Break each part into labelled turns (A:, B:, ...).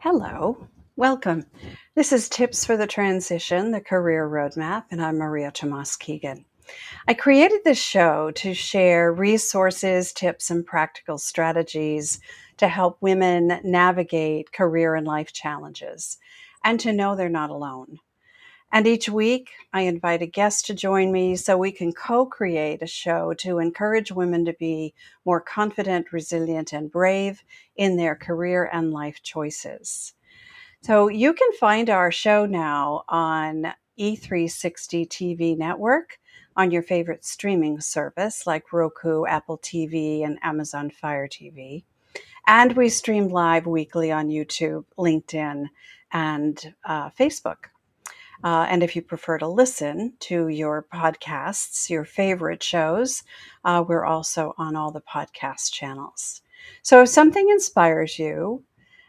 A: Hello, welcome. This is Tips for the Transition, the Career Roadmap, and I'm Maria Tomás-Keegan. I created this show to share resources, tips, and practical strategies to help women navigate career and life challenges and to know they're not alone. And each week, I invite a guest to join me so we can co create a show to encourage women to be more confident, resilient, and brave in their career and life choices. So you can find our show now on E360 TV network, on your favorite streaming service like Roku, Apple TV, and Amazon Fire TV. And we stream live weekly on YouTube, LinkedIn, and Facebook. And if you prefer to listen to your podcasts, your favorite shows, we're also on all the podcast channels. So if something inspires you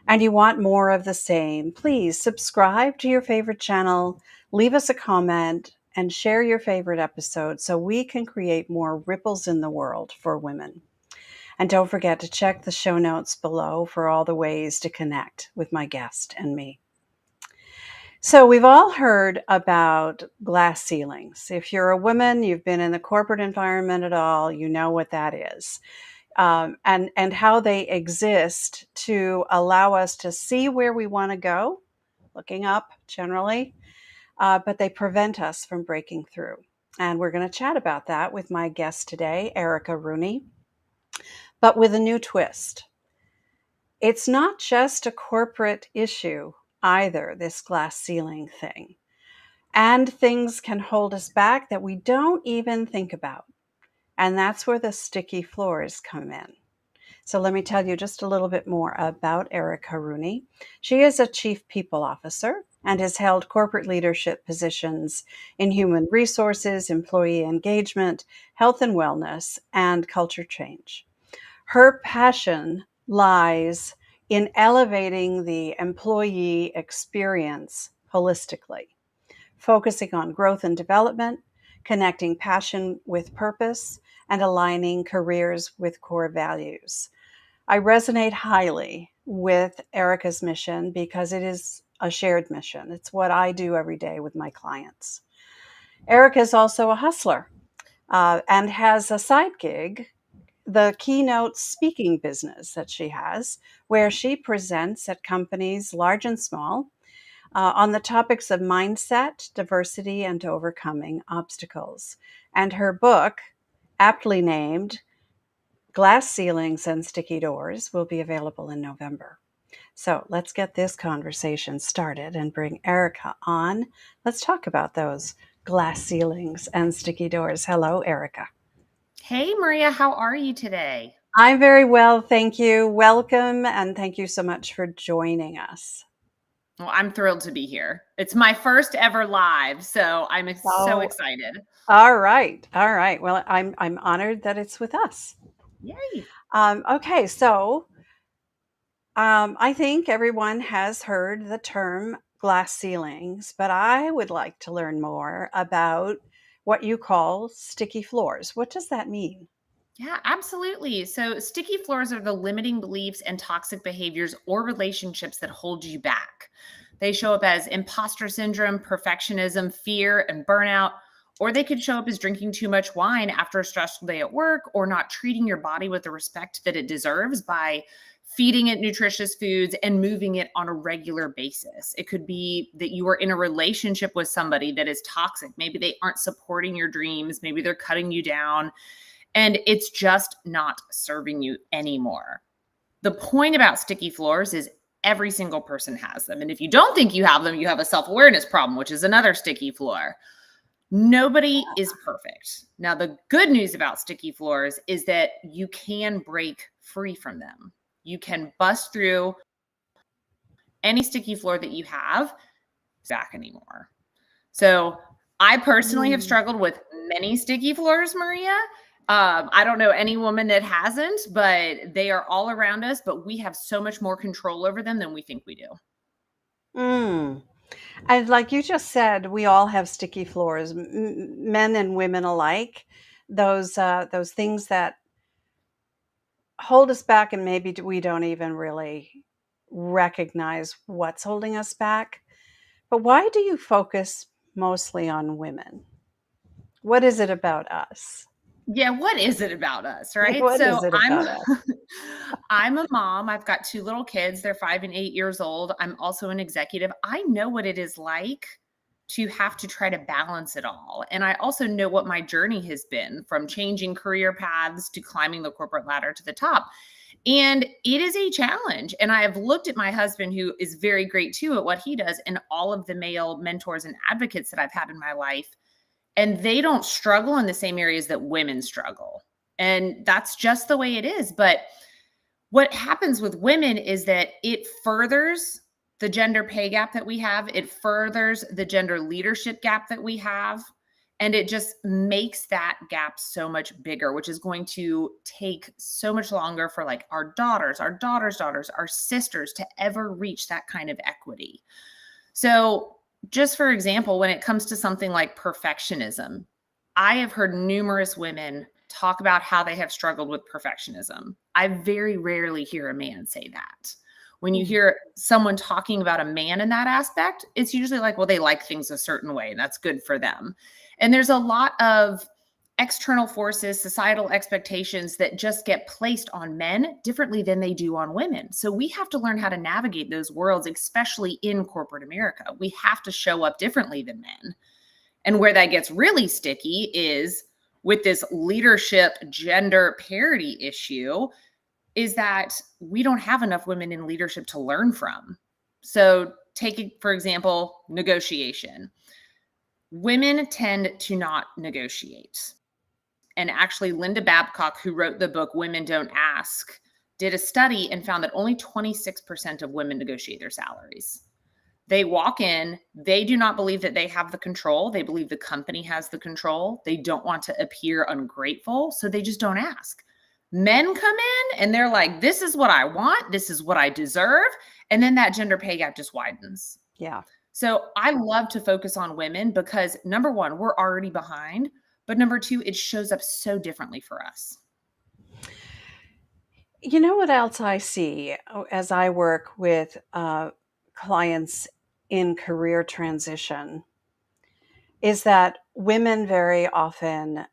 A: and you want more of the same, please subscribe to your favorite channel, leave us a comment, and share your favorite episode so we can create more ripples in the world for women. And don't forget to check the show notes below for all the ways to connect with my guest and me. So we've all heard about glass ceilings. If you're a woman, you've been in the corporate environment at all, you know what that is. And how they exist to allow us to see where we want to go, looking up generally, but they prevent us from breaking through. And we're going to chat about that with my guest today, Erica Rooney, but with a new twist. It's not just a corporate issue either, this glass ceiling thing. And things can hold us back that we don't even think about. And that's where the sticky floors come in. So let me tell you just a little bit more about Erica Rooney. She is a Chief People Officer and has held corporate leadership positions in human resources, employee engagement, health and wellness, and culture change. Her passion lies in elevating the employee experience holistically, focusing on growth and development, connecting passion with purpose, and aligning careers with core values. I resonate highly with Erica's mission because it is a shared mission. It's what I do every day with my clients. Erica is also a hustler and has a side gig, the keynote speaking business that she has, where she presents at companies large and small on the topics of mindset, diversity, and overcoming obstacles. And her book, aptly named Glass Ceilings and Sticky Doors, will be available in November. So let's get this conversation started and bring Erica on. Let's talk about those glass ceilings and sticky doors. Hello, Erica.
B: Hey, Maria, how are you today?
A: I'm very well, thank you. Welcome, and thank you so much for joining us.
B: Well, I'm thrilled to be here. It's my first ever live, so I'm so
A: Oh,
B: excited.
A: all right. All right. Well, I'm honored that it's with us.
B: Yay.
A: Okay, so I think everyone has heard the term glass ceilings, but I would like to learn more about what you call sticky floors. What does that mean?
B: Yeah, absolutely. So, sticky floors are the limiting beliefs and toxic behaviors or relationships that hold you back. They show up as imposter syndrome, perfectionism, fear, and burnout, or they could show up as drinking too much wine after a stressful day at work, or not treating your body with the respect that it deserves by feeding it nutritious foods and moving it on a regular basis. It could be that you are in a relationship with somebody that is toxic. Maybe they aren't supporting your dreams, maybe they're cutting you down and it's just not serving you anymore. The point about sticky floors is every single person has them. And if you don't think you have them, you have a self-awareness problem, which is another sticky floor. Nobody is perfect. Now, the good news about sticky floors is that you can break free from them. You can bust through any sticky floor that you have back anymore. So I personally have struggled with many sticky floors, Maria. I don't know any woman that hasn't, but they are all around us, but we have so much more control over them than we think we do.
A: Mm. And like you just said, we all have sticky floors, men and women alike. Those things that hold us back, and maybe we don't even really recognize what's holding us back. But why do you focus mostly on women? What is it about us?
B: Yeah, what is it about us, right?
A: What is
B: So
A: it
B: I'm
A: about us?
B: I'm a mom. I've got 2 little kids. They're 5 and 8 years old. I'm also an executive. I know what it is like to have to try to balance it all. And I also know what my journey has been, from changing career paths to climbing the corporate ladder to the top. And it is a challenge. And I have looked at my husband, who is very great too at what he does, and all of the male mentors and advocates that I've had in my life, and they don't struggle in the same areas that women struggle. And that's just the way it is. But what happens with women is that it furthers the gender pay gap that we have, it furthers the gender leadership gap that we have, and it just makes that gap so much bigger, which is going to take so much longer for like our daughters, our sisters to ever reach that kind of equity. So, just for example, when it comes to something like perfectionism, I have heard numerous women talk about how they have struggled with perfectionism. I very rarely hear a man say that. When you
A: Mm.
B: hear someone talking about a man in that aspect, it's usually like, well, they like things a certain way and that's good for them. And there's a lot of external forces, societal expectations that just get placed on men differently than they do on women. So we have to learn how to navigate those worlds, especially in corporate America. We have to show up differently than men. And where that gets really sticky is with this leadership gender parity issue, is that we don't have enough women in leadership to learn from. So taking, for example, negotiation. Women tend to not negotiate. And actually, Linda Babcock, who wrote the book Women Don't Ask, did a study and found that only 26% of women negotiate their salaries. They walk in, they do not believe that they have the control. They believe the company has the control. They don't want to appear ungrateful, so they just don't ask. Men come in and they're like, this is what I want, this is what I deserve. And then that gender pay gap just widens.
A: Yeah.
B: So I love to focus on women because number one, we're already behind, but number two, it shows up so differently for us.
A: You know what else I see as I work with clients in career transition is that women very often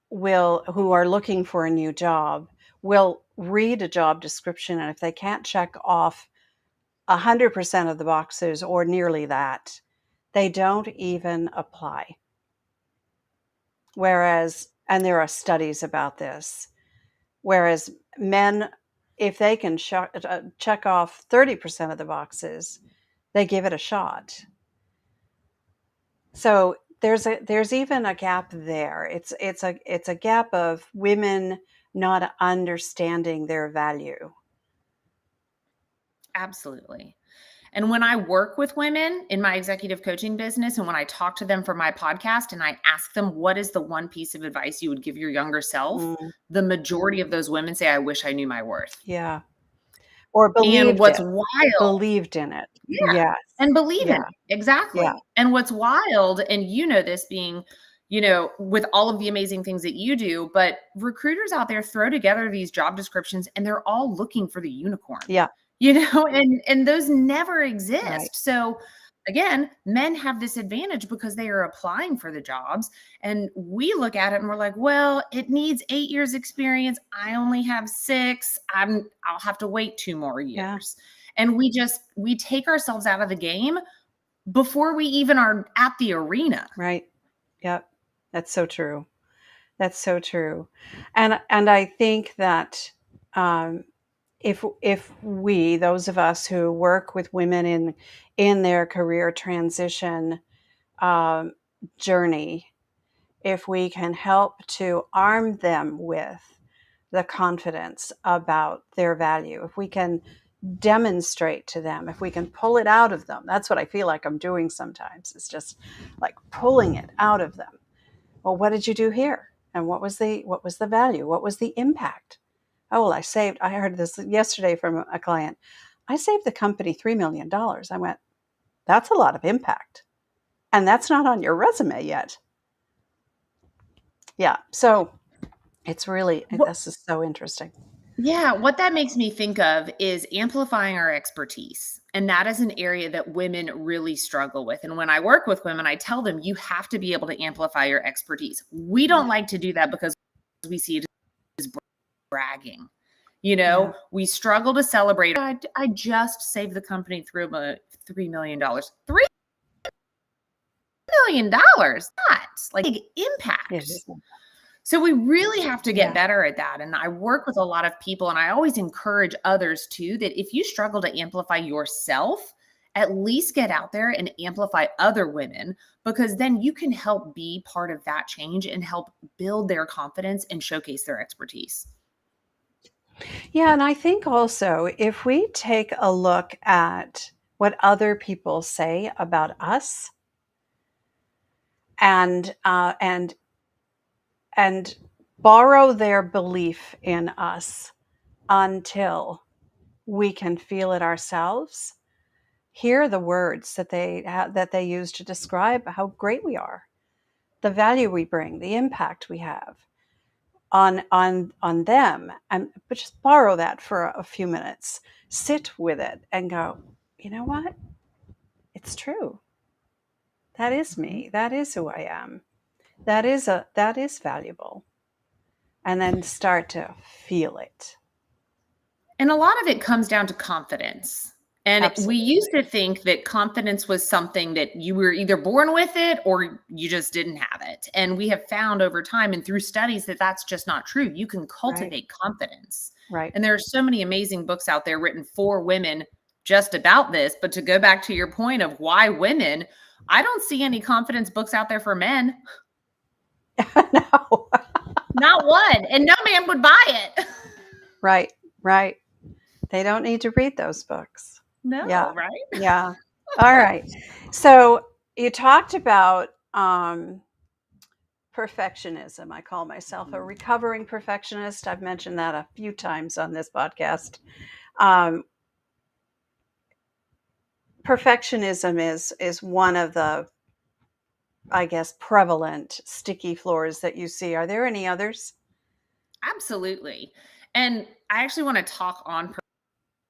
A: who are looking for a new job, will read a job description, and if they can't check off 100% of the boxes or nearly that, they don't even apply. Whereas, and there are studies about this, whereas men, if they can check off 30% of the boxes, they give it a shot. So there's even a gap there. It's a gap of women not understanding their value.
B: Absolutely. And when I work with women in my executive coaching business, and when I talk to them for my podcast and I ask them, what is the one piece of advice you would give your younger self?
A: Mm,
B: The majority of those women say, I wish I knew my worth.
A: yeah. Or
B: And
A: believed
B: what's
A: it.
B: wild,
A: Believed in it.
B: yeah,
A: Yes.
B: and believe in
A: Yeah.
B: it.
A: Yeah.
B: Exactly. And what's wild, and you know this being, with all of the amazing things that you do, but recruiters out there throw together these job descriptions and they're all looking for the unicorn,
A: Yeah.
B: and those never
A: Right.
B: exist. So again, men have this advantage because they are applying for the jobs, and we look at it and we're like, well, it needs 8 years experience. I only have 6. I'll have to wait 2 more
A: Yeah.
B: years. And we take ourselves out of the game before we even are at the arena.
A: Right. Yep. That's so true. That's so true. And I think that um, if we, those of us who work with women in their career transition um, journey, if we can help to arm them with the confidence about their value, if we can demonstrate to them, if we can pull it out of them, that's what I feel like I'm doing sometimes. It's just like pulling it out of them. Well, what did you do here? And what was the value? What was the impact? Oh, well, I heard this yesterday from a client. I saved the company $3 million. I went, that's a lot of impact. And that's not on your resume yet. Yeah. So this is so interesting.
B: Yeah, what that makes me think of is amplifying our expertise. And that is an area that women really struggle with. And when I work with women, I tell them you have to be able to amplify your expertise. We
A: Yeah.
B: don't like to do that because we see it as bragging.
A: Yeah.
B: We struggle to celebrate. I just saved the company through $3 million. $3 million. That's like big
A: It
B: impact.
A: is.
B: So we really have to get
A: Yeah.
B: better at that. And I work with a lot of people, and I always encourage others too, that if you struggle to amplify yourself, at least get out there and amplify other women, because then you can help be part of that change and help build their confidence and showcase their expertise.
A: Yeah, and I think also if we take a look at what other people say about us and and borrow their belief in us until we can feel it ourselves, hear the words that they use to describe how great we are, the value we bring, the impact we have on them, and but just borrow that for a few minutes, sit with it and go, you know what, it's true, that is
B: Mhm.
A: me, that is who I am, that is valuable, and then start to feel it.
B: And a lot of it comes down to confidence. And we used
A: Absolutely.
B: to think that confidence was something that you were either born with it or you just didn't have it. And we have found over time and through studies that that's just not true. You can
A: Right.
B: cultivate confidence.
A: Right.
B: And there are so many amazing books out there written for women just about this. But to go back to your point of why women, I don't see any confidence books out there for men.
A: No.
B: Not one. And no man would buy it.
A: Right. Right. They don't need to read those books. Yeah.
B: No, right?
A: Yeah. All right. So you talked about perfectionism. I call myself a recovering perfectionist. I've mentioned that a few times on this podcast. Um, Perfectionism is one of the, I guess, prevalent sticky floors that you see. Are there any others?
B: Absolutely. And I actually want to talk on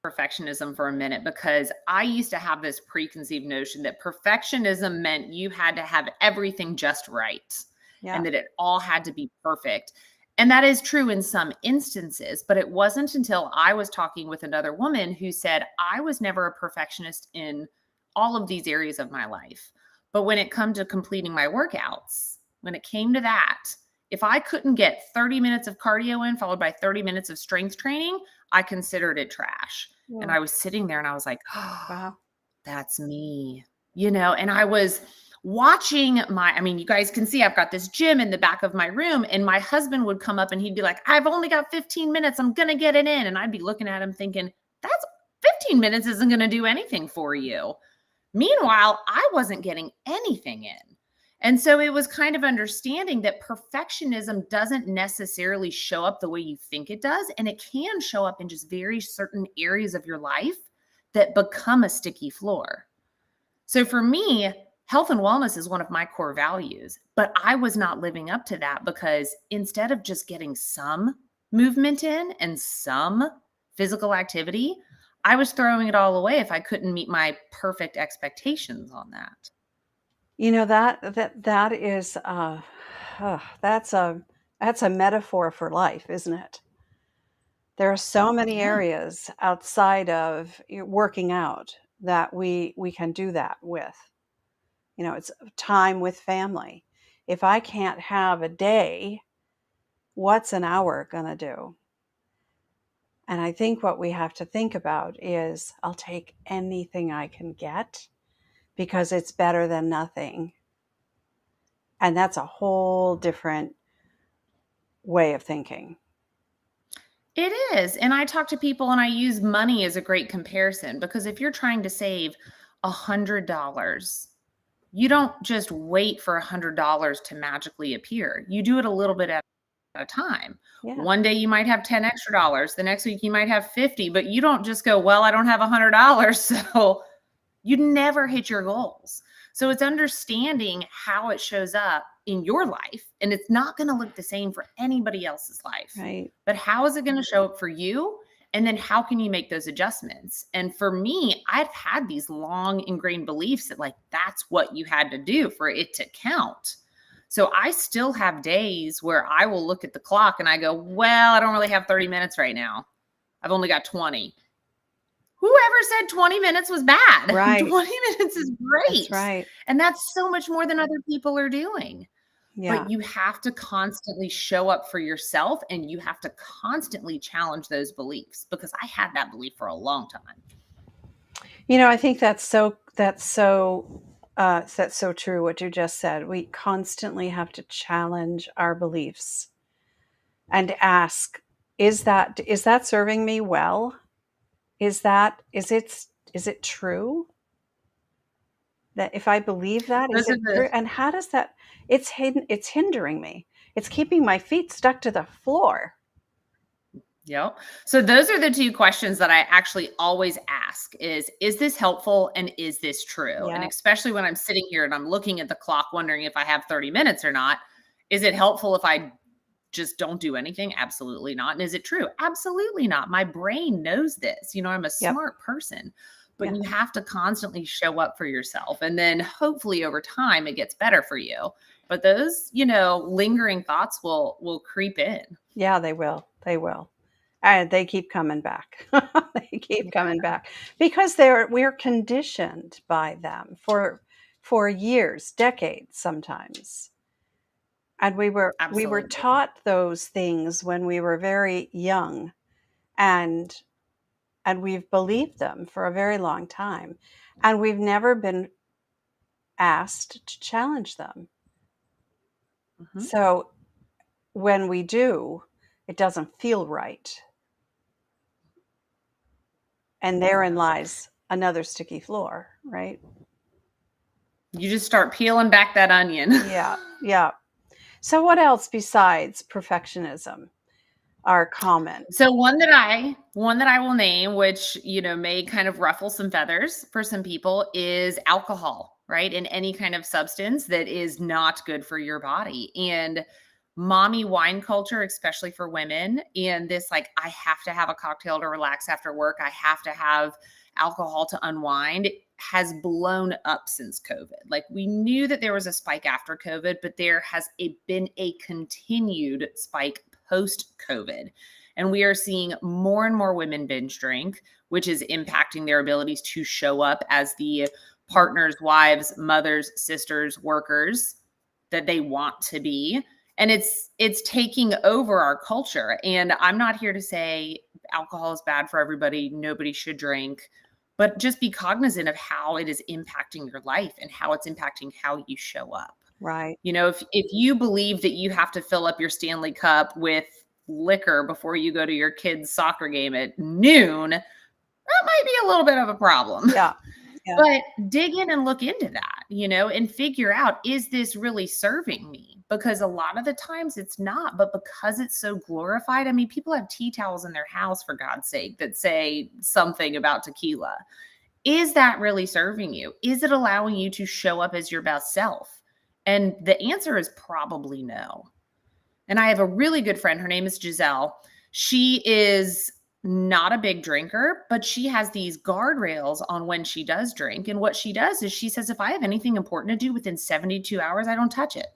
B: perfectionism for a minute because I used to have this preconceived notion that perfectionism meant you had to have everything just right and
A: Yeah.
B: that it all had to be perfect. And that is true in some instances, but it wasn't until I was talking with another woman who said, I was never a perfectionist in all of these areas of my life. But when it come to completing my workouts, when it came to that, if I couldn't get 30 minutes of cardio in, followed by 30 minutes of strength training, I considered it trash. And I
A: Whoa.
B: was sitting there and I was like, oh,
A: Wow.
B: that's me, and I was watching I mean, you guys can see I've got this gym in the back of my room, and my husband would come up and he'd be like, I've only got 15 minutes. I'm going to get it in. And I'd be looking at him thinking, that's 15 minutes isn't going to do anything for you. Meanwhile, I wasn't getting anything in. And so it was kind of understanding that perfectionism doesn't necessarily show up the way you think it does. And it can show up in just very certain areas of your life that become a sticky floor. So for me, health and wellness is one of my core values, but I was not living up to that because instead of just getting some movement in and some physical activity, I was throwing it all away if I couldn't meet my perfect expectations on that.
A: You know, that is that's a metaphor for life, isn't it? There are so many
B: Yeah.
A: areas outside of working out that we can do that with. You know, it's time with family. If I can't have a day, what's an hour going to do? And I think what we have to think about is I'll take anything I can get because it's better than nothing. And that's a whole different way of thinking.
B: It is. And I talk to people and I use money as a great comparison because if you're trying to save $100, you don't just wait for $100 to magically appear. You do it a little bit at a time.
A: Yeah.
B: One day you might have 10 extra dollars. The next week you might have 50, but you don't just go, well, I don't have $100. So you never hit your goals. So it's understanding how it shows up in your life, and it's not going to look the same for anybody else's life.
A: Right.
B: But how is it going to show up for you? And then how can you make those adjustments? And for me, I've had these long ingrained beliefs that like that's what you had to do for it to count. So I still have days where I will look at the clock and I go, well, I don't really have 30 minutes right now. I've only got 20. Whoever said 20 minutes was bad?
A: Right.
B: 20 minutes is great.
A: That's right.
B: And that's so much more than other people are doing.
A: Yeah.
B: But you have to constantly show up for yourself, and you have to constantly challenge those beliefs, because I had that belief for a long time.
A: I think that's so true what you just said. We constantly have to challenge our beliefs and ask, is that serving me well? Is it true? That if I believe that, is it true? And how does that, it's hindering me. It's keeping my feet stuck to the floor.
B: Yep. So those are the two questions that I actually always ask is this helpful and is this true?
A: Yeah.
B: And especially when I'm sitting here and I'm looking at the clock wondering if I have 30 minutes or not, is it helpful if I just don't do anything? Absolutely not. And is it true? Absolutely not. My brain knows this. I'm a smart person, but you have to constantly show up for yourself. And then hopefully over time it gets better for you. But those, lingering thoughts will creep in.
A: Yeah, they will. They will. And they keep coming back. They keep coming back because we're conditioned by them for years, decades sometimes. And we were taught those things when we were very young, and we've believed them for a very long time, and we've never been asked to challenge them. Mm-hmm. So when we do, it doesn't feel right. And therein lies another sticky floor, right?
B: You just start peeling back that onion.
A: Yeah. So what else besides perfectionism are common?
B: So one that I will name, which, may kind of ruffle some feathers for some people, is alcohol, right? And any kind of substance that is not good for your body. And mommy wine culture, especially for women, and this, like, I have to have a cocktail to relax after work, I have to have alcohol to unwind, has blown up since COVID. Like, we knew that there was a spike after COVID, but there has been a continued spike post-COVID. And we are seeing more and more women binge drink, which is impacting their abilities to show up as the partners, wives, mothers, sisters, workers that they want to be. And it's taking over our culture. And I'm not here to say alcohol is bad for everybody. Nobody should drink. But just be cognizant of how it is impacting your life and how it's impacting how you show up.
A: Right.
B: If you believe that you have to fill up your Stanley Cup with liquor before you go to your kid's soccer game at noon, that might be a little bit of a problem.
A: Yeah.
B: But dig in and look into that, and figure out, is this really serving me? Because a lot of the times it's not, but because it's so glorified. I mean, people have tea towels in their house, for God's sake, that say something about tequila. Is that really serving you? Is it allowing you to show up as your best self? And the answer is probably no. And I have a really good friend. Her name is Giselle. She is not a big drinker, but she has these guardrails on when she does drink. And what she does is she says, if I have anything important to do within 72 hours, I don't touch it.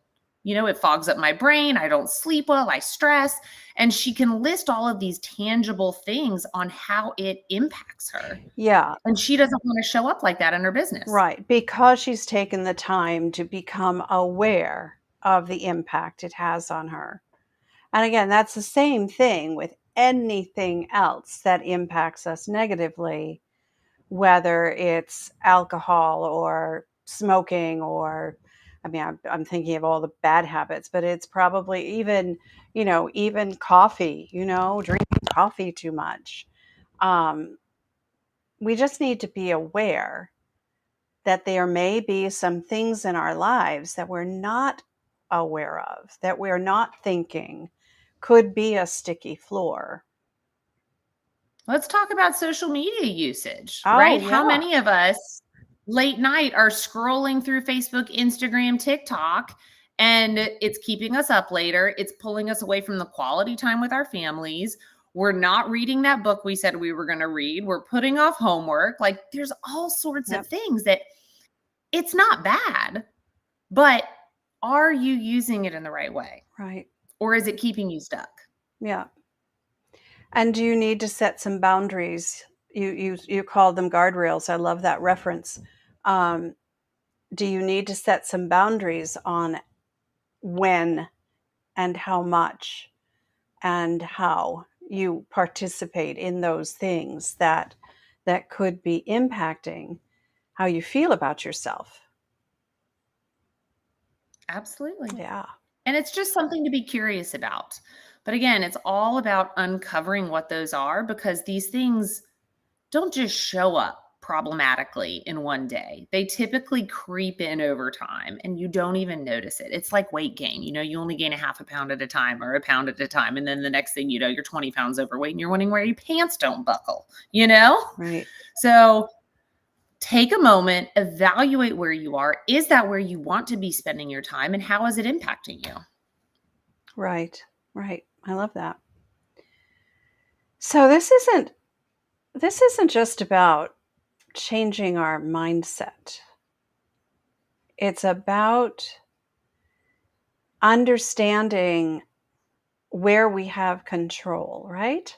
B: It fogs up my brain. I don't sleep well. I stress. And she can list all of these tangible things on how it impacts her.
A: Yeah.
B: And she doesn't want to show up like that in her business.
A: Right. Because she's taken the time to become aware of the impact it has on her. And again, that's the same thing with anything else that impacts us negatively, whether it's alcohol or smoking, or, I mean, I'm thinking of all the bad habits, but it's probably even coffee, drinking coffee too much. We just need to be aware that there may be some things in our lives that we're not aware of, that we're not thinking could be a sticky floor.
B: Let's talk about social media usage, right?
A: Yeah.
B: How many of us late night are scrolling through Facebook, Instagram, TikTok, And it's keeping us up later. It's pulling us away from the quality time with our families. We're not reading that book we said we were going to read. We're putting off homework. Like there's all sorts of
A: Yep.
B: things that it's not bad, but are you using it in the right way?
A: Right.
B: Or is it keeping you stuck?
A: Yeah. And do you need to set some boundaries? You called them guardrails. I love that reference. Um, do you need to set some boundaries on when and how much and how you participate in those things that could be impacting how you feel about yourself?
B: Absolutely.
A: Yeah.
B: And it's just something to be curious about. But again, it's all about uncovering what those are because these things don't just show up problematically in one day. They typically creep in over time and you don't even notice it. It's like weight gain. You only gain a half a pound at a time or a pound at a time. And then the next thing you know, you're 20 pounds overweight and you're wondering why your pants don't buckle?
A: Right.
B: So take a moment, evaluate where you are. Is that where you want to be spending your time? And how is it impacting you?
A: Right. Right. I love that. So this isn't just about changing our mindset. It's about understanding where we have control, right?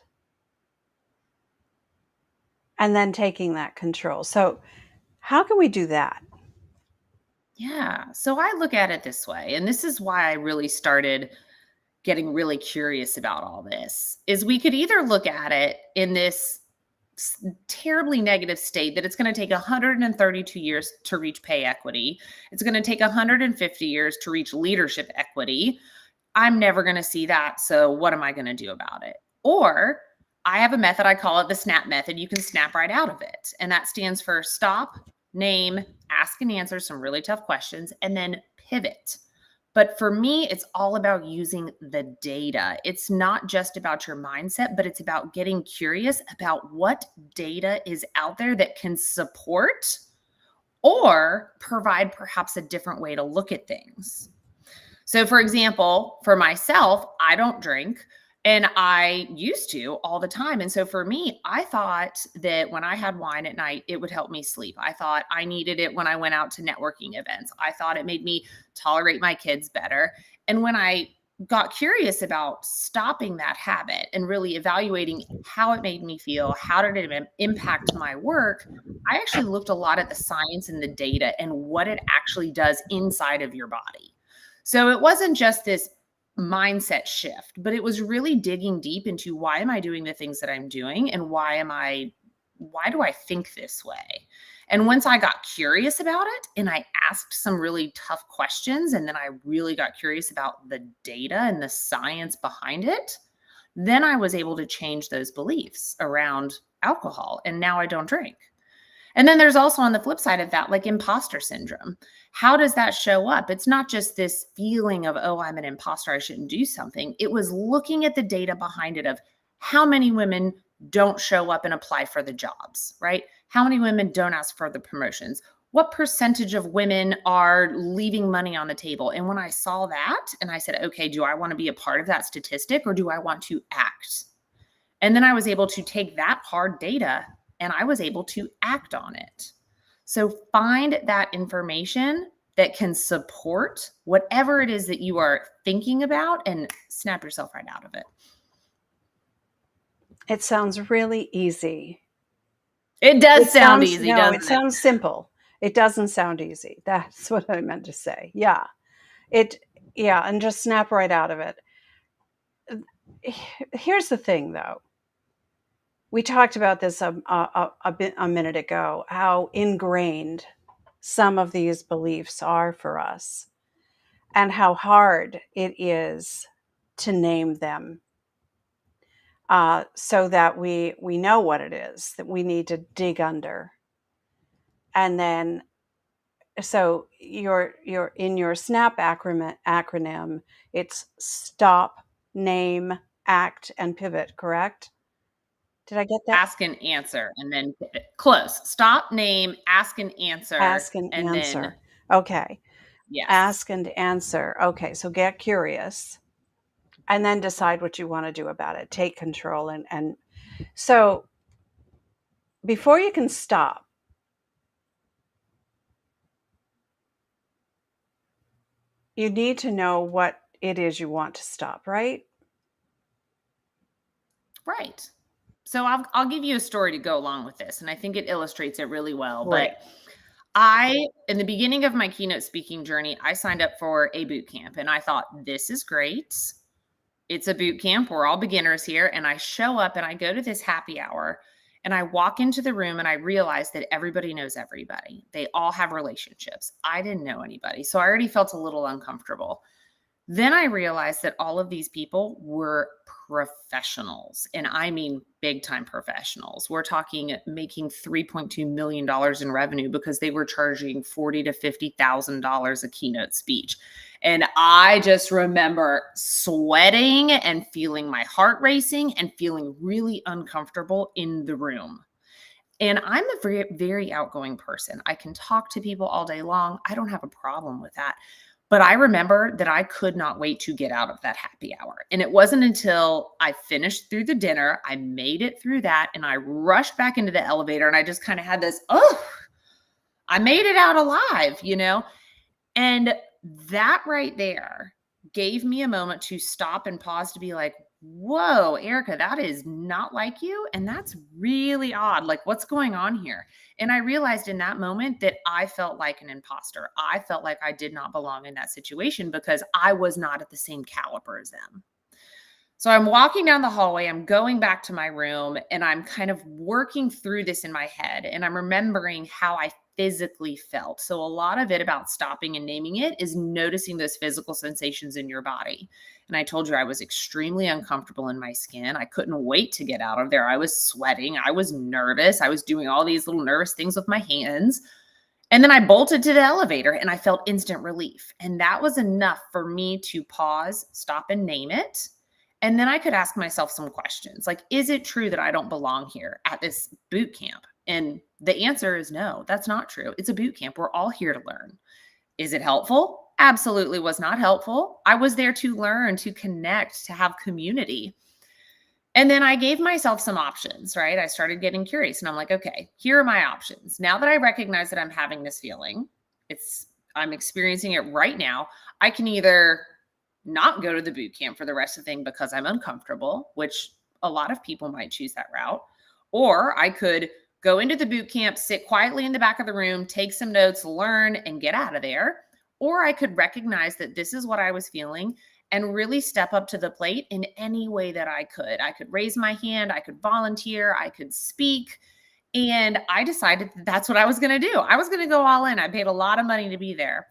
A: And then taking that control. So, how can we do that?
B: Yeah. So I look at it this way, and this is why I really started getting really curious about all this. Is we could either look at it in this terribly negative state that it's going to take 132 years to reach pay equity. It's going to take 150 years to reach leadership equity. I'm never going to see that. So what am I going to do about it? Or I have a method, I call it the SNAP method. You can snap right out of it. And that stands for stop, name, ask and answer some really tough questions, and then pivot. But for me, it's all about using the data. It's not just about your mindset, but it's about getting curious about what data is out there that can support or provide perhaps a different way to look at things. So, for example, for myself, I don't drink and I used to all the time. And so for me, I thought that when I had wine at night, it would help me sleep. I thought I needed it when I went out to networking events. I thought it made me tolerate my kids better. And when I got curious about stopping that habit and really evaluating how it made me feel, how did it impact my work, I actually looked a lot at the science and the data and what it actually does inside of your body. So it wasn't just this mindset shift, but it was really digging deep into why am I doing the things that I'm doing and why do I think this way? And once I got curious about it and I asked some really tough questions and then I really got curious about the data and the science behind it, then I was able to change those beliefs around alcohol and now I don't drink. And then there's also on the flip side of that, like imposter syndrome. How does that show up? It's not just this feeling of, oh, I'm an imposter, I shouldn't do something. It was looking at the data behind it of how many women don't show up and apply for the jobs, right? How many women don't ask for the promotions? What percentage of women are leaving money on the table? And when I saw that and I said, okay, do I want to be a part of that statistic or do I want to act? And then I was able to take that hard data and I was able to act on it. So find that information that can support whatever it is that you are thinking about and snap yourself right out of it.
A: It sounds really easy.
B: It does sound easy,
A: No, it
B: doesn't it?
A: sounds simple. It doesn't sound easy. That's what I meant to say. Yeah. It yeah, and just snap right out of it. Here's the thing though. We talked about this a minute ago, how ingrained some of these beliefs are for us and how hard it is to name them, so that we know what it is that we need to dig under. And then, so your in your SNAP acronym, it's stop, name, act, and pivot, correct? Did I get that?
B: Ask and answer and then pivot. Close. Stop, name, ask and answer,
A: Ask and
B: and then
A: answer. Okay.
B: Yes.
A: Ask and answer. Okay, so get curious and then decide what you want to do about it. Take control. And so before you can stop, you need to know what it is you want to stop, right?
B: Right. So I'll give you a story to go along with this, and I think it illustrates it really well. But
A: Great.
B: in the beginning of my keynote speaking journey, I signed up for a boot camp, and I thought, this is great. It's a boot camp. We're all beginners here. And I show up and I go to this happy hour and I walk into the room and I realize that everybody knows everybody. They all have relationships. I didn't know anybody. So I already felt a little uncomfortable. Then I realized that all of these people were professionals, and I mean big time professionals. We're talking making $3.2 million in revenue because they were charging $40,000 to $50,000 a keynote speech. And I just remember sweating and feeling my heart racing and feeling really uncomfortable in the room. And I'm a very, very outgoing person. I can talk to people all day long. I don't have a problem with that. But I remember that I could not wait to get out of that happy hour. And it wasn't until I finished through the dinner, I made it through that, and I rushed back into the elevator and I just kind of had this, oh, I made it out alive, you know? And that right there gave me a moment to stop and pause to be like, whoa, Erica, that is not like you. And that's really odd. Like, what's going on here? And I realized in that moment that I felt like an imposter. I felt like I did not belong in that situation because I was not at the same caliber as them. So I'm walking down the hallway, I'm going back to my room, and I'm kind of working through this in my head. And I'm remembering how I physically felt. So a lot of it about stopping and naming it is noticing those physical sensations in your body. And I told you I was extremely uncomfortable in my skin. I couldn't wait to get out of there. I was sweating. I was nervous. I was doing all these little nervous things with my hands. And then I bolted to the elevator and I felt instant relief. And that was enough for me to pause, stop, and name it. And then I could ask myself some questions like, is it true that I don't belong here at this boot camp? And the answer is no, that's not true. It's a boot camp. We're all here to learn. Is it helpful? Absolutely was not helpful. I was there to learn, to connect, to have community. And then I gave myself some options, right? I started getting curious and I'm like, okay, here are my options. Now that I recognize that I'm having this feeling, I'm experiencing it right now. I can either not go to the boot camp for the rest of the thing because I'm uncomfortable, which a lot of people might choose that route. Or I could go into the boot camp, sit quietly in the back of the room, take some notes, learn, and get out of there. Or I could recognize that this is what I was feeling and really step up to the plate in any way that I could. I could raise my hand, I could volunteer, I could speak. And I decided that that's what I was going to do. I was going to go all in. I paid a lot of money to be there.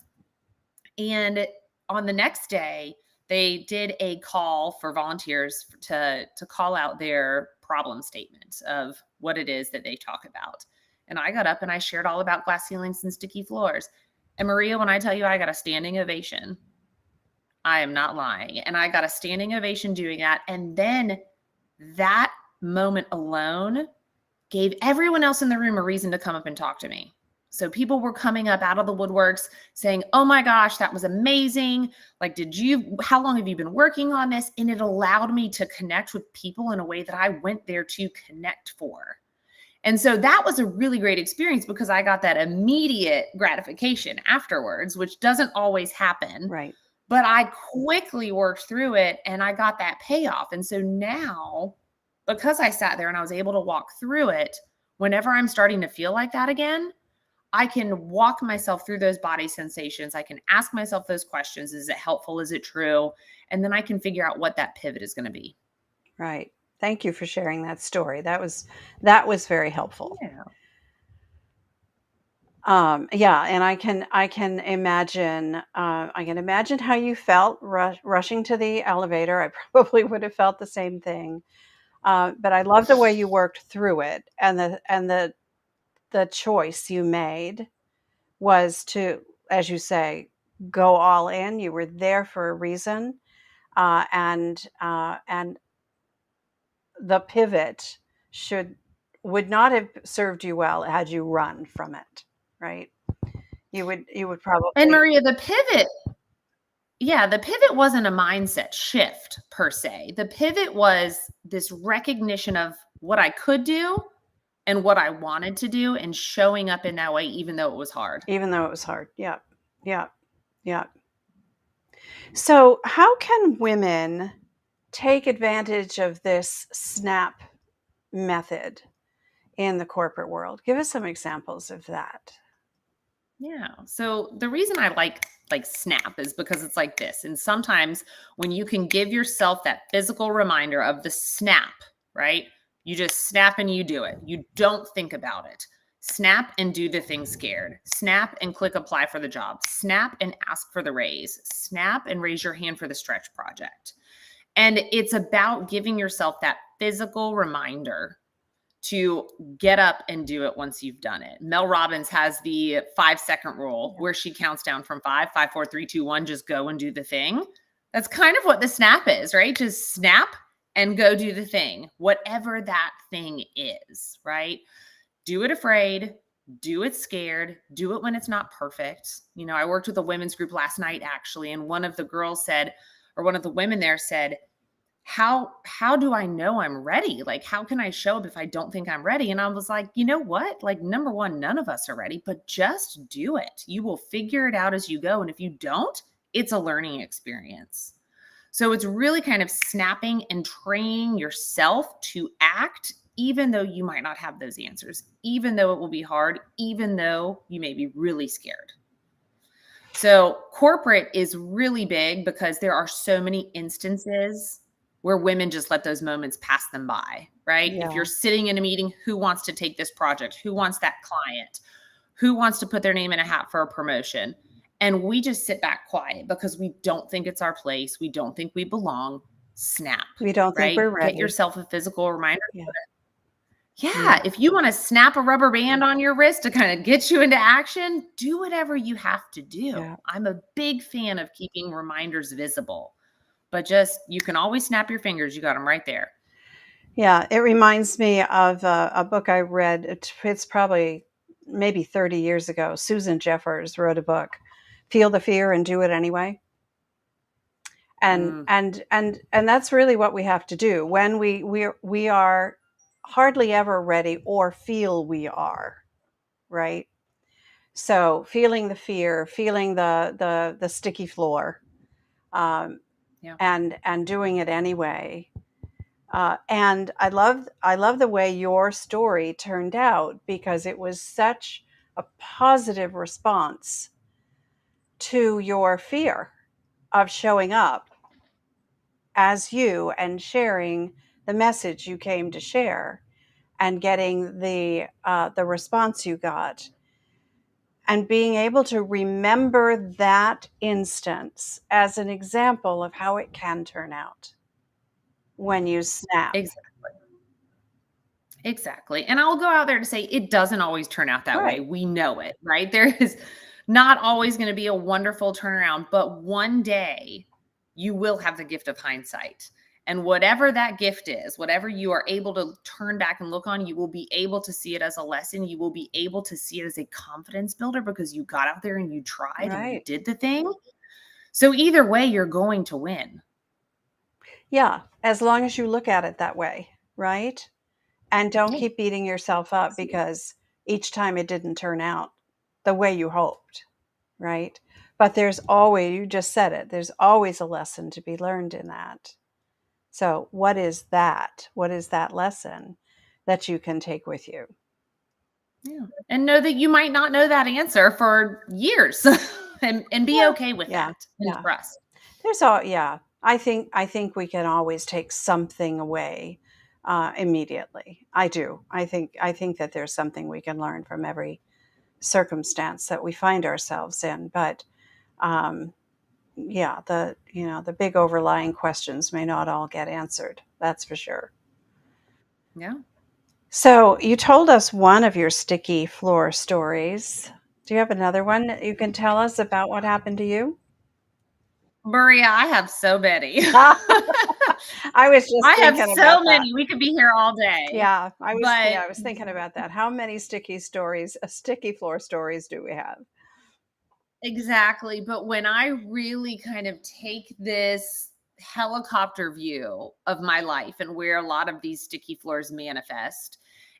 B: And on the next day, they did a call for volunteers to call out their problem statement of what it is that they talk about. And I got up and I shared all about glass ceilings and sticky floors. And Maria, when I tell you I got a standing ovation, I am not lying. And I got a standing ovation doing that. And then that moment alone gave everyone else in the room a reason to come up and talk to me. So people were coming up out of the woodworks saying, oh my gosh, that was amazing. Like, how long have you been working on this? And it allowed me to connect with people in a way that I went there to connect for. And so that was a really great experience because I got that immediate gratification afterwards, which doesn't always happen.
A: Right.
B: But I quickly worked through it and I got that payoff. And so now, because I sat there and I was able to walk through it, whenever I'm starting to feel like that again, I can walk myself through those body sensations. I can ask myself those questions. Is it helpful? Is it true? And then I can figure out what that pivot is going to be.
A: Right. Thank you for sharing that story. That was very helpful.
B: Yeah.
A: Yeah, and I can imagine how you felt rushing to the elevator. I probably would have felt the same thing. But I love the way you worked through it, and the choice you made was to, as you say, go all in. You were there for a reason, and the pivot should would not have served you well had you run from it, right? You would
B: And
A: probably.
B: Maria, the pivot wasn't a mindset shift per se. The pivot was this recognition of what I could do and what I wanted to do and showing up in that way, even though it was hard.
A: Even though it was hard. Yeah. Yeah. Yeah. So, how can women take advantage of this SNAP method in the corporate world? Give us some examples of that.
B: Yeah. So the reason I like snap is because it's like this. And sometimes when you can give yourself that physical reminder of the snap, right? You just snap and you do it. You don't think about it. Snap and do the thing scared. Snap and click apply for the job. Snap and ask for the raise. Snap and raise your hand for the stretch project. And it's about giving yourself that physical reminder to get up and do it once you've done it. Mel Robbins has the 5-second rule where she counts down from 5, 5, 4, 3, 2, 1, just go and do the thing. That's kind of what the snap is, right? Just snap and go do the thing, whatever that thing is, right? Do it afraid, do it scared, do it when it's not perfect. You know, I worked with a women's group last night actually, and one of the girls said, or one of the women there said, how do I know I'm ready? Like, how can I show up if I don't think I'm ready? And I was like, you know what? Like, number one, none of us are ready, but just do it. You will figure it out as you go. And if you don't, it's a learning experience. So it's really kind of snapping and training yourself to act, even though you might not have those answers, even though it will be hard, even though you may be really scared. So corporate is really big because there are so many instances where women just let those moments pass them by, right?
A: Yeah.
B: If you're sitting in a meeting, who wants to take this project? Who wants that client? Who wants to put their name in a hat for a promotion? And we just sit back quiet because we don't think it's our place. We don't think we belong. Snap,
A: We don't think we're
B: right? Get
A: ready.
B: yourself a physical reminder.
A: Yeah.
B: Yeah, if you want to snap a rubber band on your wrist to kind of get you into action, do whatever you have to do.
A: Yeah.
B: I'm a big fan of keeping reminders visible, but just you can always snap your fingers. You got them right there.
A: Yeah, it reminds me of a book I read. It's probably maybe 30 years ago. Susan Jeffers wrote a book, Feel the Fear and Do It Anyway. And that's really what we have to do when we are hardly ever ready or feel we are, right? So feeling the fear, feeling the sticky floor,
B: Yeah.
A: and doing it anyway. And I love the way your story turned out because it was such a positive response to your fear of showing up as you and sharing the message you came to share and getting the response you got and being able to remember that instance as an example of how it can turn out when you snap.
B: Exactly. And I'll go out there to say it doesn't always turn out that way.
A: Right.
B: We know it, right? There is not always going to be a wonderful turnaround, but one day you will have the gift of hindsight. And whatever that gift is, whatever you are able to turn back and look on, you will be able to see it as a lesson. You will be able to see it as a confidence builder because you got out there and you tried and you
A: Right.
B: did the thing. So either way, you're going to win.
A: Yeah, as long as you look at it that way, right? And don't
B: Yeah,
A: keep beating yourself up because each time it didn't turn out the way you hoped, right? But there's always, you just said it, there's always a lesson to be learned in that. So, what is that? What is that lesson that you can take with you?
B: Yeah. And know that you might not know that answer for years and be okay with
A: Yeah,
B: that and
A: yeah.
B: trust.
A: There's all, yeah. I think we can always take something away immediately. I do. I think that there's something we can learn from every circumstance that we find ourselves in. But yeah, the big overlying questions may not all get answered. That's for sure.
B: Yeah.
A: So you told us one of your sticky floor stories. Do you have another one that you can tell us about what happened to you?
B: Maria, I have so many.
A: I was just
B: I have
A: thinking about
B: so
A: that.
B: many. We could be here all day.
A: Yeah,
B: But
A: I was thinking about that. How many sticky floor stories do we have?
B: Exactly. But when I really kind of take this helicopter view of my life and where a lot of these sticky floors manifest,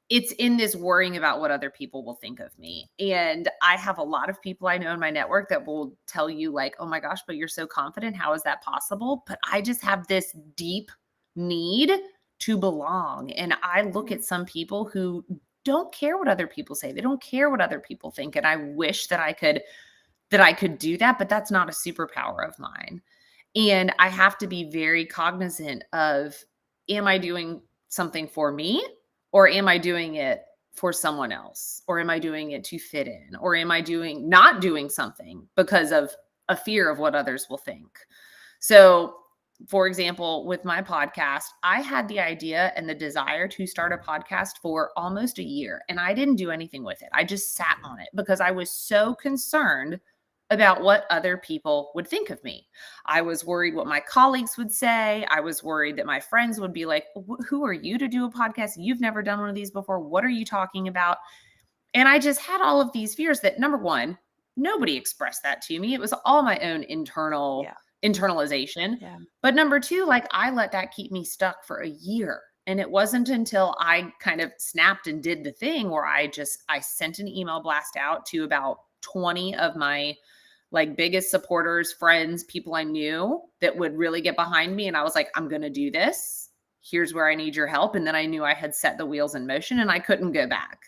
B: it's in this worrying about what other people will think of me. And I have a lot of people I know in my network that will tell you, like, oh my gosh, but you're so confident. How is that possible? But I just have this deep need to belong. And I look at some people who don't care what other people say. They don't care what other people think. And I wish that I could do that, but that's not a superpower of mine. And I have to be very cognizant of, am I doing something for me, or am I doing it for someone else, or am I doing it to fit in, or am I doing not doing something because of a fear of what others will think? So, for example, with my podcast, I had the idea and the desire to start a podcast for almost a year, and I didn't do anything with it. I just sat on it because I was so concerned about what other people would think of me. I was worried what my colleagues would say. I was worried that my friends would be like, Who are you to do a podcast? You've never done one of these before. What are you talking about?" And I just had all of these fears that, number one, nobody expressed that to me. It was all my own
A: Yeah.
B: internalization.
A: Yeah.
B: But number two, like, I let that keep me stuck for a year. And it wasn't until I kind of snapped and did the thing where I sent an email blast out to about 20 of my like biggest supporters, friends, people I knew that would really get behind me. And I was like, I'm going to do this. Here's where I need your help. And then I knew I had set the wheels in motion and I couldn't go back.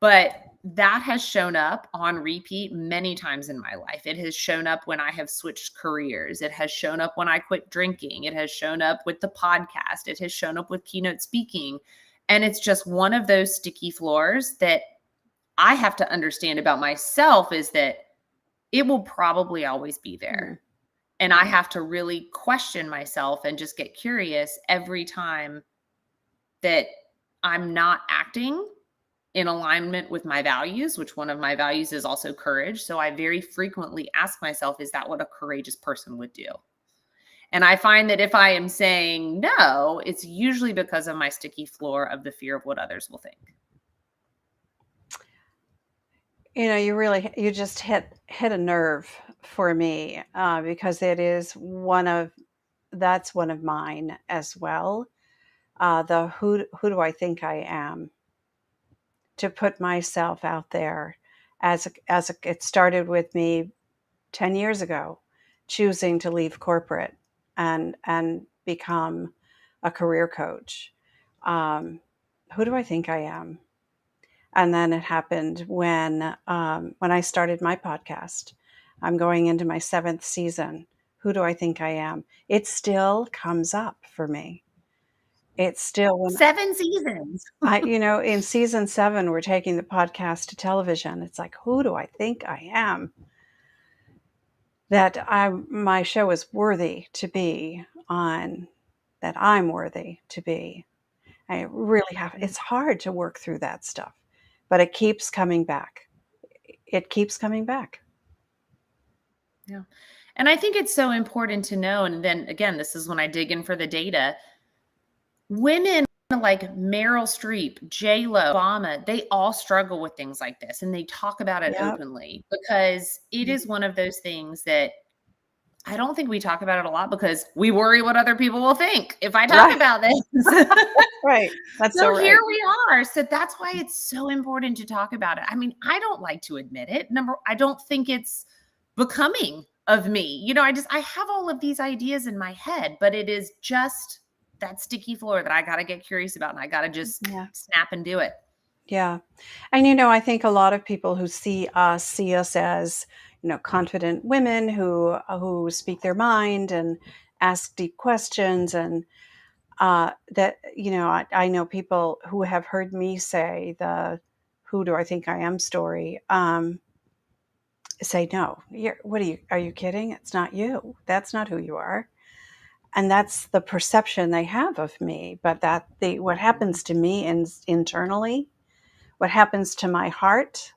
B: But that has shown up on repeat many times in my life. It has shown up when I have switched careers. It has shown up when I quit drinking. It has shown up with the podcast. It has shown up with keynote speaking. And it's just one of those sticky floors that I have to understand about myself, is that it will probably always be there. And I have to really question myself and just get curious every time that I'm not acting in alignment with my values, which one of my values is also courage. So I very frequently ask myself, is that what a courageous person would do? And I find that if I am saying no, it's usually because of my sticky floor of the fear of what others will think.
A: You just hit a nerve for me, because that's one of mine as well. The who do I think I am? To put myself out there, it started with me 10 years ago, choosing to leave corporate and become a career coach. Who do I think I am? And then it happened when I started my podcast. I'm going into my 7th season. Who do I think I am? It still comes up for me. It's still when
B: 7 seasons.
A: in season 7, we're taking the podcast to television. It's like, who do I think I am? That my show is worthy to be on, that I'm worthy to be. I really have, it's hard to work through that stuff, but it keeps coming back. It keeps coming back.
B: Yeah. And I think it's so important to know. And then again, this is when I dig in for the data. Women like Meryl Streep, J-Lo, Obama, they all struggle with things like this, and they talk about it
A: Yep.
B: openly because it is one of those things that I don't think we talk about it a lot because we worry what other people will think if I talk
A: Right.
B: about this.
A: Right. That's
B: So
A: so
B: here
A: right.
B: we are. So that's why it's so important to talk about it. I mean, I don't like to admit it. I don't think it's becoming of me. I have all of these ideas in my head, but it is just that sticky floor that I got to get curious about, and I got to just
A: Yeah.
B: snap and do it.
A: Yeah. And I think a lot of people who see us as, confident women who speak their mind and ask deep questions, and that, I know people who have heard me say the who do I think I am story, say, no, are you kidding? It's not you. That's not who you are. And that's the perception they have of me. But what happens to me internally, what happens to my heart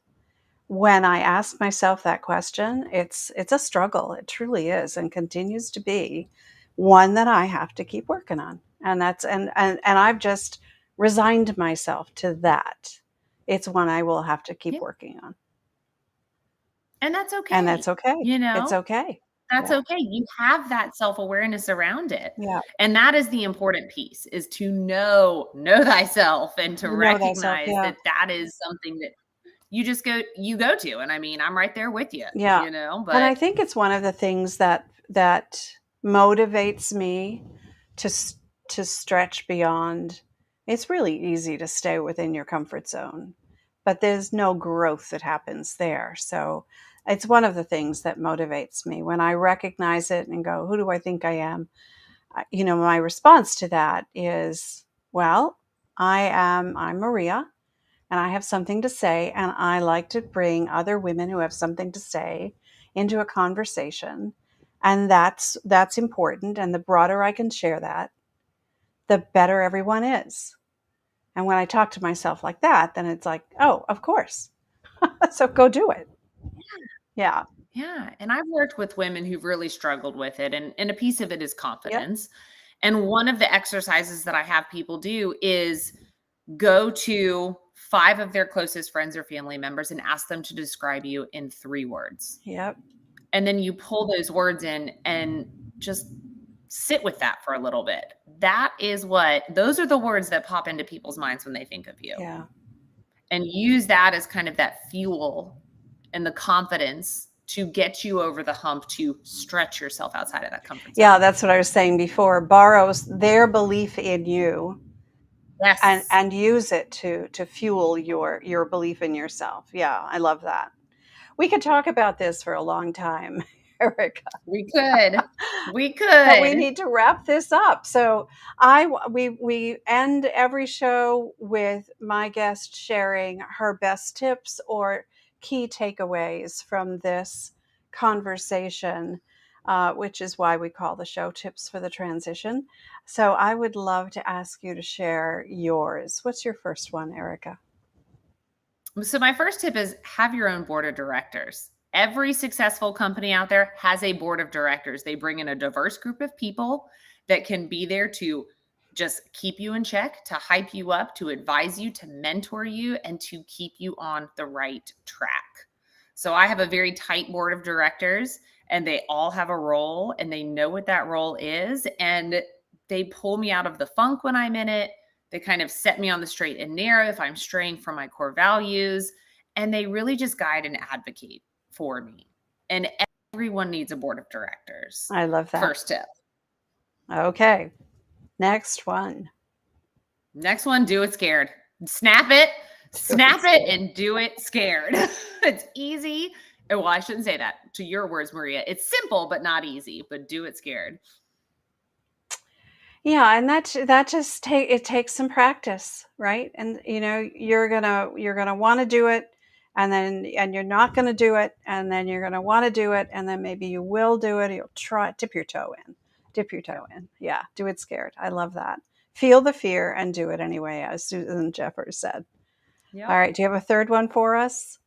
A: when I ask myself that question, it's a struggle. It truly is, and continues to be one that I have to keep working on. And I've just resigned myself to that. It's one I will have to keep
B: Yeah.
A: working on.
B: And that's
A: And that's
B: okay.
A: okay.
B: You
A: It's
B: know,
A: okay.
B: that's
A: Yeah.
B: okay. You have that self-awareness around it.
A: Yeah.
B: And that is the important piece, is to know thyself and to
A: Know thyself.
B: recognize
A: Yeah.
B: that that is something that you go to. And I mean, I'm right there with you,
A: Yeah. And
B: but
A: I think it's one of the things that motivates me to to stretch beyond. It's really easy to stay within your comfort zone, but there's no growth that happens there. So it's one of the things that motivates me when I recognize it and go, who do I think I am? My response to that is, well, I'm Maria and I have something to say, and I like to bring other women who have something to say into a conversation, and that's important. And the broader I can share that, the better everyone is. And when I talk to myself like that, then it's like, oh, of course, so go do it. Yeah.
B: yeah, and I've worked with women who've really struggled with it, and a piece of it is
A: Yep.
B: confidence. And one of the exercises that I have people do is go to 5 of their closest friends or family members and ask them to describe you in 3 words.
A: Yep.
B: And then you pull those words in and just sit with that for a little bit. Those are the words that pop into people's minds when they think of you.
A: Yeah.
B: And use that as kind of that fuel and the confidence to get you over the hump to stretch yourself outside of that comfort
A: Yeah,
B: zone.
A: that's what I was saying before. Borrows their belief in you and
B: Yes,
A: and use it to fuel your belief in yourself. Yeah, I love that. We could talk about this for a long time, Erica,
B: we could. We
A: but we
B: could.
A: need to wrap this up. So we end every show with my guest sharing her best tips or key takeaways from this conversation, which is why we call the show Tips for the Transition. So I would love to ask you to share yours. What's your first one, Erica?
B: So my first tip is have your own board of directors. Every successful company out there has a board of directors. They bring in a diverse group of people that can be there to just keep you in check, to hype you up, to advise you, to mentor you, and to keep you on the right track. So I have a very tight board of directors, and they all have a role and they know what that role is. And they pull me out of the funk when I'm in it. They kind of set me on the straight and narrow if I'm straying from my core values. And they really just guide and advocate for me. And everyone needs a board of directors.
A: I love that.
B: First tip.
A: Okay, next one.
B: Next one, do it scared. Snap it, and do it scared. It's easy. Well, I shouldn't say that. To your words, Maria, it's simple but not easy. But do it scared.
A: Yeah, and that just takes some practice, right? And you're gonna want to do it, and you're not gonna do it, and then you're gonna want to do it, and then maybe you will do it. You'll try dip your toe in. Yeah, do it scared. I love that. Feel the fear and do it anyway, as Susan Jeffers said. All
B: Yep.
A: right, do you have a third one for us?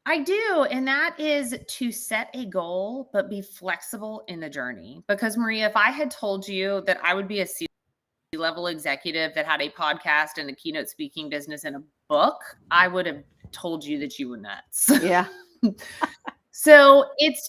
B: I do. And that is to set a goal, but be flexible in the journey. Because, Maria, if I had told you that I would be a C-level executive that had a podcast and a keynote speaking business and a book, I would have told you that you were nuts.
A: Yeah,
B: So it's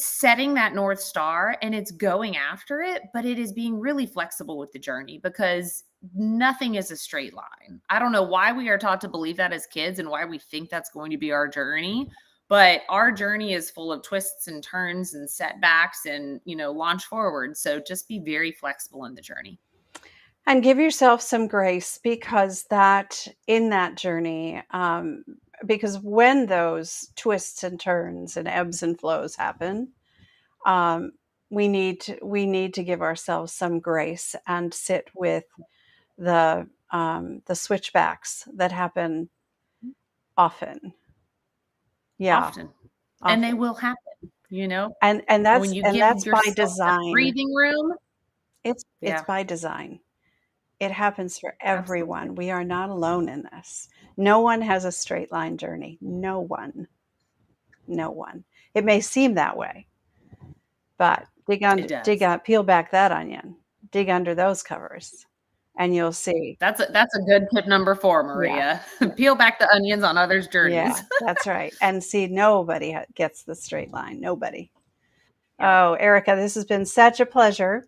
B: setting that North Star and it's going after it, but it is being really flexible with the journey because nothing is a straight line. I don't know why we are taught to believe that as kids and why we think that's going to be our journey, but our journey is full of twists and turns and setbacks and, launch forward. So just be very flexible in the journey.
A: and give yourself some grace because that in that journey, because when those twists and turns and ebbs and flows happen, um, we need to give ourselves some grace and sit with the switchbacks that happen often. Yeah,
B: Often. And they
A: often,
B: will happen.
A: and
B: And when
A: that's
B: you
A: and
B: give
A: that's by
B: yourself that
A: design.
B: breathing room,
A: It's
B: yeah,
A: by design. It happens for
B: absolutely.
A: everyone. We are not alone in this. No one has a straight line journey. No one. No one. It may seem that way, but
B: It does.
A: peel back that onion. Dig under those covers. and you'll see.
B: That's a good tip number 4,
A: Yeah.
B: Maria.
A: Yeah.
B: Peel back the onions on others'
A: Yeah,
B: journeys.
A: that's right. And see, nobody gets the straight line. Nobody.
B: Yeah.
A: Oh, Erica, this has been such a pleasure.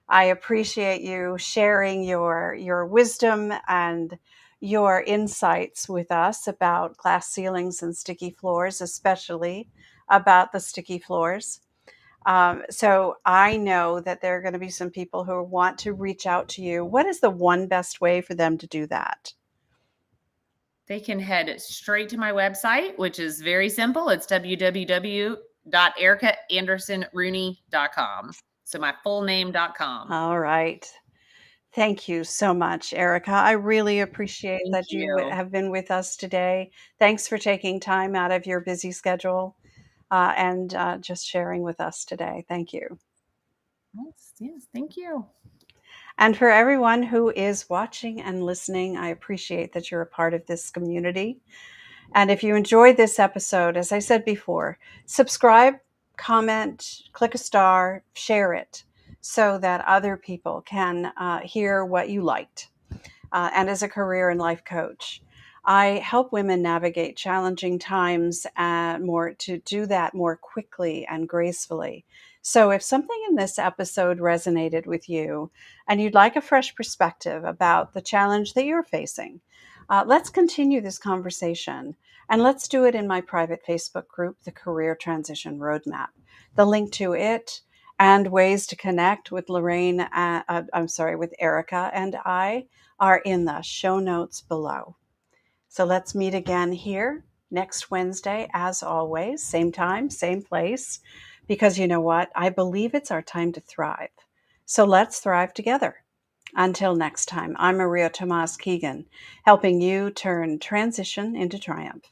A: I appreciate you sharing your wisdom and your insights with us about glass ceilings and sticky floors, especially about the sticky floors. So I know that there are going to be some people who want to reach out to you. What is the one best way for them to do that?
B: They can head straight to my website, which is very simple. It's www.ericaandersonrooney.com. So my full name.com.
A: All right. Thank you so much, Erica. I really appreciate
B: Thank
A: that you
B: you.
A: have been with us today. Thanks for taking time out of your busy schedule and just sharing with us today. Thank you.
B: Yes, thank you.
A: And for everyone who is watching and listening, I appreciate that you're a part of this community. And if you enjoyed this episode, as I said before, subscribe, comment, click a star, share it so that other people can hear what you liked. And as a career and life coach, I help women navigate challenging times more to do that more quickly and gracefully. So, if something in this episode resonated with you and you'd like a fresh perspective about the challenge that you're facing, let's continue this conversation and let's do it in my private Facebook group, the Career Transition Roadmap. The link to it and ways to connect with with Erica and I are in the show notes below. So let's meet again here next Wednesday, as always, same time, same place, because you know what? I believe it's our time to thrive. So let's thrive together. Until next time, I'm Maria Tomás-Keegan, helping you turn transition into triumph.